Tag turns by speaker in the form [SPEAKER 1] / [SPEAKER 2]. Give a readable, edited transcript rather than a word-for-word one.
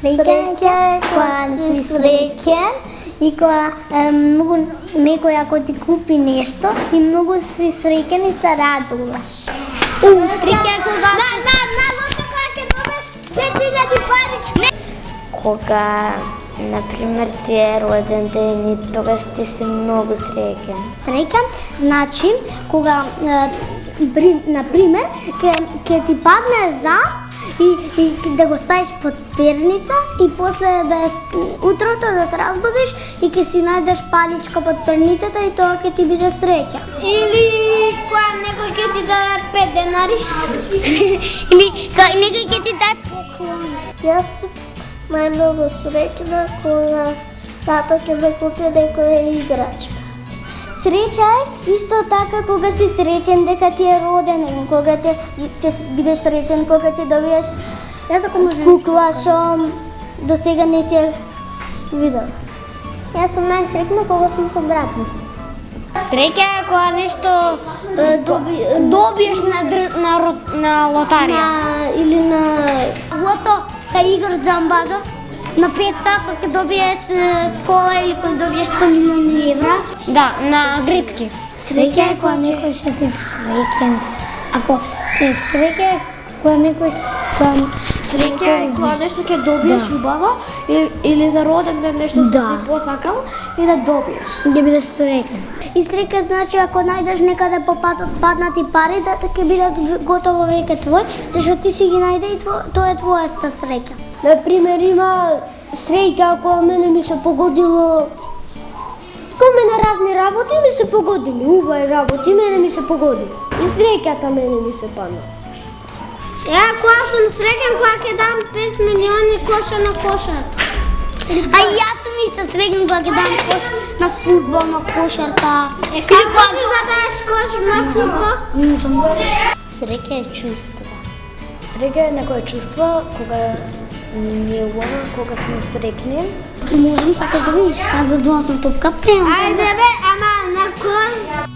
[SPEAKER 1] Среќен е кога си среќен и кога некој ако ти купи нешто и многу си среќен и се радуваш. Среќен е кога кога ќе добиеш 5000 парички.
[SPEAKER 2] Кога, например, ти е роден ден и тогаш ти си многу среќен.
[SPEAKER 1] Среќен значи кога, например, ќе ти падне зад и да го ставиш под перница и после утрото да се разбудиш и ќе си најдеш паричка под перницата и тоа ќе ти биде среќа. Или кога некој ќе ти даде 5 денари. Или кога некој ќе ти даде поклон.
[SPEAKER 2] Јас сум најмногу среќна кога тато ќе ме купи некоја играчка.
[SPEAKER 1] Среќа е исто така кога си среќен дека ти е роден ден, кога ќе бидеш среќен кога ќе добиеш кукла што до сега не си ја видела. Јас сум најсреќна кога сум со брат ми. Среќа е кога нешто добиеш на лотарија или на лото кај Игор Дзамбазов. На петка, кога добиеш кола или кога добиеш 100 милиони евра. Да, на грипки. Среќа е кога некој ќе си среќен. Ако е среќа е кога некој...
[SPEAKER 3] Среќа е кога нешто ќе добиеш убаво или за роден ден нешто си посакал и да добиеш.
[SPEAKER 1] Ќе бидеш среќен. И среќа значи ако најдеш некаде по патот паднати пари, да ќе бидат готово веќе твој, зашто ти си ги најде и тоа е твојата среќа.
[SPEAKER 4] Например, има среќа ако мене ми се погодило. Кога мене разни работи ми се погодили, убави работи мене ми се погодили. И среќата мене ми се падна.
[SPEAKER 1] Кога сум среќен кога ќе дам 5 милиони коша на кошар. А јас сум исто среќен кога ќе дам кош на фудбал, на кошарка. Како можеш да дадеш кош на фудбал?
[SPEAKER 2] Среќа е чувство. Среќа е некое чувство кога милува, кога сме среќни.
[SPEAKER 1] Можам сакаш да видиш, сега да донесам топка пеам. Ајде бе, ама на кој?